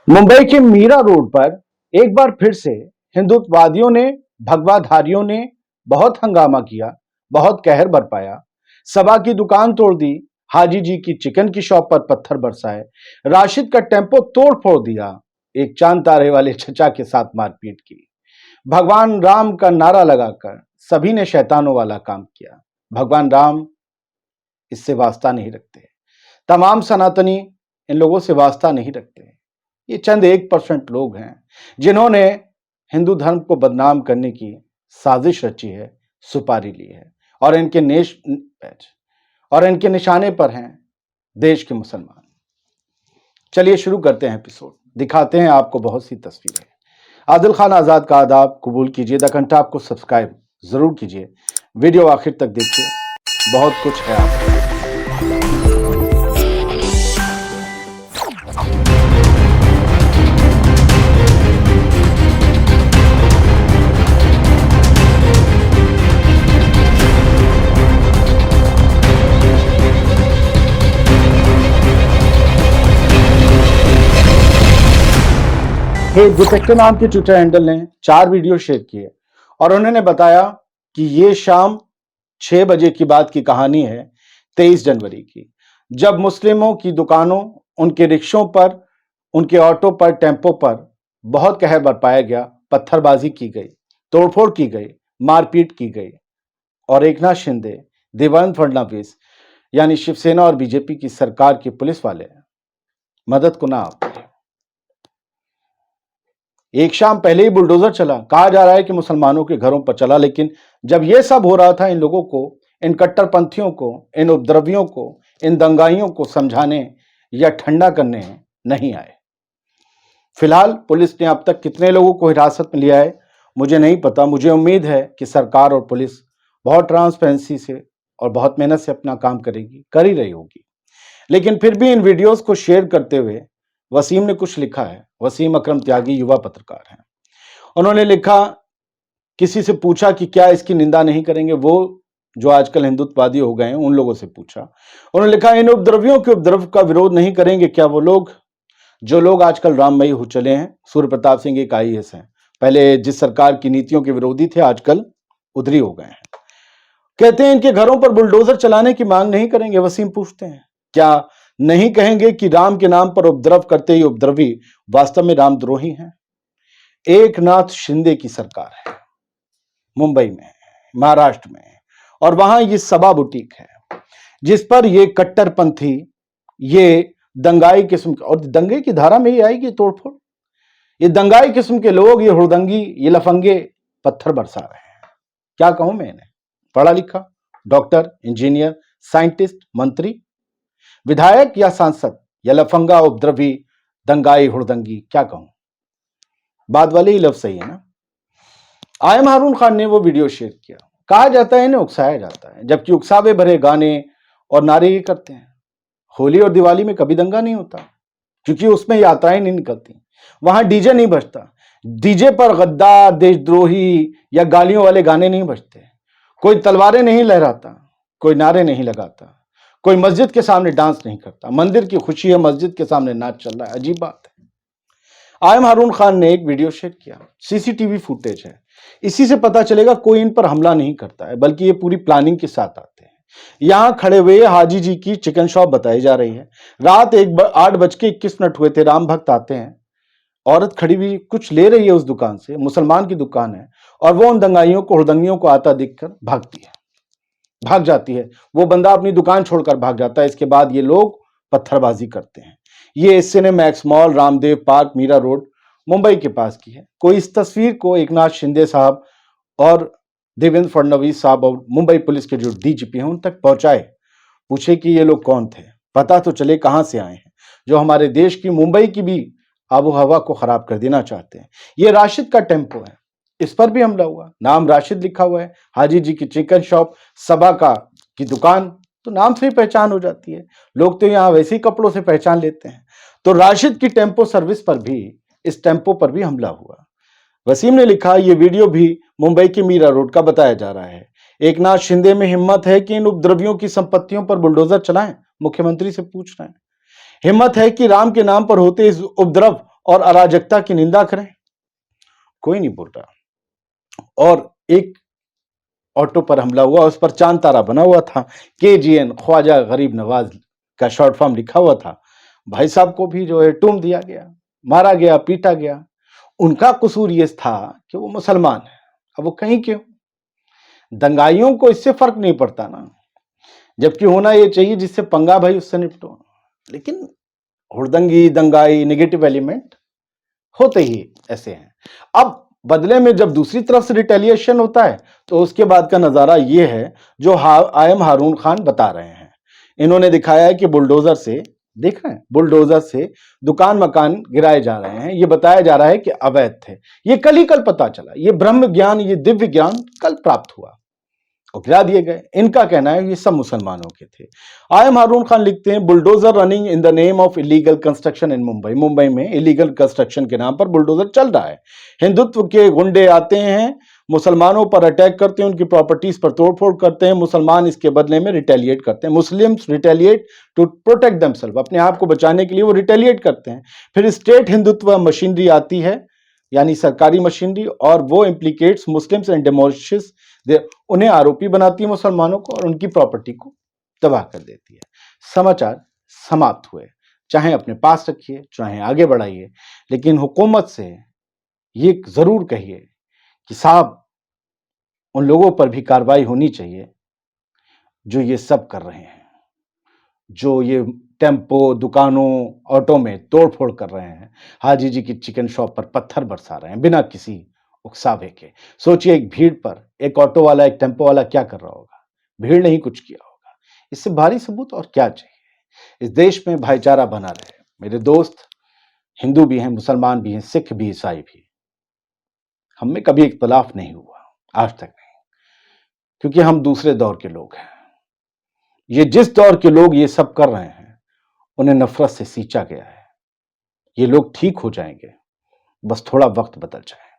मुंबई के मीरा रोड पर एक बार फिर से हिंदुत्ववादियों ने, भगवाधारियों ने बहुत हंगामा किया, बहुत कहर बरपाया। सभा की दुकान तोड़ दी, हाजी जी की चिकन की शॉप पर पत्थर बरसाए, राशिद का टेम्पो तोड़ फोड़ दिया, एक चांद तारे वाले चचा के साथ मारपीट की, भगवान राम का नारा लगाकर सभी ने शैतानों वाला काम किया। भगवान राम इससे वास्ता नहीं रखते, तमाम सनातनी इन लोगों से वास्ता नहीं रखते। ये चंद 1% लोग हैं जिन्होंने हिंदू धर्म को बदनाम करने की साजिश रची है, सुपारी ली है, और इनके निशाने पर हैं देश के मुसलमान। चलिए शुरू करते हैं एपिसोड, दिखाते हैं आपको बहुत सी तस्वीरें। आदिल खान आजाद का आदाब कबूल कीजिए, द कंटाप को सब्सक्राइब जरूर कीजिए, वीडियो आखिर तक देखिए, बहुत कुछ है आपको। हे डिटेक्टिव नाम के ट्विटर हैंडल ने 4 वीडियो शेयर किए और उन्होंने बताया कि ये शाम 6 बजे की बात की कहानी है, 23 जनवरी की, जब मुस्लिमों की दुकानों, उनके रिक्शों पर, उनके ऑटो पर, टेम्पो पर बहुत कहर बरपाया गया, पत्थरबाजी की गई, तोड़फोड़ की गई, मारपीट की गई और एकनाथ शिंदे, देवेंद्र फडणवीस यानी शिवसेना और बीजेपी की सरकार के पुलिस वाले मदद को ना आ पाए। एक शाम पहले ही बुलडोजर चला, कहा जा रहा है कि मुसलमानों के घरों पर चला, लेकिन जब यह सब हो रहा था, इन लोगों को, इन कट्टरपंथियों को, इन उपद्रवियों को, इन दंगाइयों को समझाने या ठंडा करने नहीं आए। फिलहाल पुलिस ने अब तक कितने लोगों को हिरासत में लिया है मुझे नहीं पता। मुझे उम्मीद है कि सरकार और पुलिस बहुत ट्रांसपेरेंसी से और बहुत मेहनत से अपना काम करेगी, कर ही रही होगी। लेकिन फिर भी इन वीडियोस को शेयर करते हुए वसीम ने कुछ लिखा है। वसीम अकरम त्यागी युवा पत्रकार हैं। उन्होंने लिखा, किसी से पूछा कि क्या इसकी निंदा नहीं करेंगे, वो जो आजकल हिंदुत्ववादी हो गए हैं उन लोगों से पूछा। उन्होंने लिखा, इन उपद्रवियों के उपद्रव का विरोध नहीं करेंगे क्या वो लोग जो लोग आजकल राममयी हो चले हैं। सूर्य प्रताप सिंह एक IAS हैं, पहले जिस सरकार की नीतियों के विरोधी थे आजकल उधरी हो गए हैं। कहते हैं इनके घरों पर बुलडोजर चलाने की मांग नहीं करेंगे। वसीम पूछते हैं, क्या नहीं कहेंगे कि राम के नाम पर उपद्रव करते ही उपद्रवी वास्तव में रामद्रोही हैं। एकनाथ शिंदे की सरकार है मुंबई में, महाराष्ट्र में, और वहां ये सभा बुटीक है जिस पर ये कट्टरपंथी, ये दंगाई किस्म, और दंगे की धारा में ही आएगी तोड़फोड़, ये दंगाई किस्म के लोग, ये हुड़दंगी, ये लफंगे पत्थर बरसा रहे हैं। क्या कहूं मैं इन्हें, पढ़ा लिखा, डॉक्टर, इंजीनियर, साइंटिस्ट, मंत्री, विधायक या सांसद, या लफंगा, उपद्रवी, दंगाई, हुड़दंगी, क्या कहूं, बाद वाले ही लफ्ज सही है ना। आयम हारून खान ने वो वीडियो शेयर किया। कहा जाता है इन्हें उकसाया जाता है, जबकि उकसावे भरे गाने और नारे ये करते हैं। होली और दिवाली में कभी दंगा नहीं होता क्योंकि उसमें यात्राएं नहीं निकलती, वहां डीजे नहीं बजता, डीजे पर गद्दार, देशद्रोही या गालियों वाले गाने नहीं बजते, कोई तलवारें नहीं लहराता, कोई नारे नहीं लगाता, कोई मस्जिद के सामने डांस नहीं करता। मंदिर की खुशी है, मस्जिद के सामने नाच चल रहा है, अजीब बात है। आयम हारून खान ने एक वीडियो शेयर किया, CCTV फुटेज है, इसी से पता चलेगा कोई इन पर हमला नहीं करता है, बल्कि ये पूरी प्लानिंग के साथ आते हैं। यहां खड़े हुए हाजी जी की चिकन शॉप बताई जा रही है। रात 8:21 हुए थे, राम भक्त आते हैं, औरत खड़ी हुई कुछ ले रही है उस दुकान से, मुसलमान की दुकान है, और वो उन दंगाइयों को, हुड़दंगियों को आता दिखकर भाग जाती है। वो बंदा अपनी दुकान छोड़कर भाग जाता है। इसके बाद ये लोग पत्थरबाजी करते हैं। ये Cinemax mall, Ramdev park, Meera road, Mumbai के पास की है। कोई इस तस्वीर को एकनाथ शिंदे साहब और देवेंद्र फडणवीस साहब और मुंबई पुलिस के जो DGP हैं उन तक पहुंचाए, पूछे कि ये लोग कौन थे, पता तो चले कहां से आए हैं, जो हमारे देश की, मुंबई की भी आबो हवा को खराब कर देना चाहते हैं। ये राशिद का टेम्पो है, इस पर भी हमला हुआ, नाम राशिद लिखा हुआ है, हाजी जी की चिकन शॉप, सभा की दुकान, तो नाम से ही पहचान हो जाती है। लोग तो यहाँ वैसे ही कपड़ों से पहचान लेते हैं। तो राशिद की टेम्पो सर्विस पर भी, इस टेम्पो पर भी हमला हुआ। वसीम ने लिखा, ये वीडियो भी मुंबई के मीरा रोड का बताया जा रहा है। एकनाथ शिंदे में हिम्मत है कि इन उपद्रवियों की संपत्तियों पर बुलडोजर चलाएं, मुख्यमंत्री से पूछ रहे हैं। हिम्मत है कि राम के नाम पर होते इस उपद्रव और अराजकता की निंदा करें? कोई नहीं बोल रहा। और एक ऑटो पर हमला हुआ, उस पर चांद तारा बना हुआ था, KGN ख्वाजा गरीब नवाज का शॉर्ट फॉर्म लिखा हुआ था। भाई साहब को भी जो है टूम दिया गया, मारा गया, पीटा गया। उनका कसूर ये था कि वो मुसलमान है। अब वो कहीं क्यों? दंगाइयों को इससे फर्क नहीं पड़ता ना, जबकि होना ये चाहिए जिससे पंगा भाई उससे निपटो। लेकिन हुड़दंगी, दंगाई, नेगेटिव एलिमेंट होते ही ऐसे हैं। अब बदले में जब दूसरी तरफ से रिटेलिएशन होता है तो उसके बाद का नजारा ये है जो आयम हारून खान बता रहे हैं। इन्होंने दिखाया है कि बुलडोजर से, देख रहे हैं, बुलडोजर से दुकान मकान गिराए जा रहे हैं। ये बताया जा रहा है कि अवैध थे। ये कल पता चला। ये ब्रह्म ज्ञान, ये दिव्य ज्ञान कल प्राप्त हुआ और गिरा दिए गए। इनका कहना है ये सब मुसलमानों के थे। आयम हारून खान लिखते हैं, bulldozer running in the name of illegal construction इन मुंबई। मुंबई में इलीगल कंस्ट्रक्शन के नाम पर बुलडोजर चल रहा है। हिंदुत्व के गुंडे आते हैं, मुसलमानों पर अटैक करते हैं, उनकी प्रॉपर्टीज पर तोड़फोड़ करते हैं। मुसलमान इसके बदले में रिटेलिएट करते हैं। Muslims retaliate to protect themselves, अपने आप को बचाने के लिए वो रिटेलिएट करते हैं। फिर स्टेट हिंदुत्व मशीनरी आती है, यानी सरकारी मशीनरी, और वो इम्प्लीकेट्स मुस्लिम्स एंड डेमोलिशेस, उन्हें आरोपी बनाती है मुसलमानों को और उनकी प्रॉपर्टी को तबाह कर देती है। समाचार समाप्त हुए। चाहे अपने पास रखिए, चाहे आगे बढ़ाइए, लेकिन हुकूमत से ये जरूर कहिए कि साहब उन लोगों पर भी कार्रवाई होनी चाहिए जो ये सब कर रहे हैं, जो ये टेम्पो, दुकानों, ऑटो में तोड़फोड़ कर रहे हैं, हाजी जी की चिकन शॉप पर पत्थर बरसा रहे हैं बिना किसी उकसावे के। सोचिए, एक भीड़ पर एक ऑटो वाला, एक टेम्पो वाला क्या कर रहा होगा? भीड़ ने ही कुछ किया होगा। इससे भारी सबूत और क्या चाहिए? इस देश में भाईचारा बना रहे। मेरे दोस्त हिंदू भी हैं, मुसलमान भी हैं, सिख भी, ईसाई भी। हम में कभी इख्तलाफ नहीं हुआ, आज तक नहीं, क्योंकि हम दूसरे दौर के लोग हैं। ये जिस दौर के लोग ये सब कर रहे हैं उन्हें नफरत से सींचा गया है। ये लोग ठीक हो जाएंगे, बस थोड़ा वक्त बदल जाए।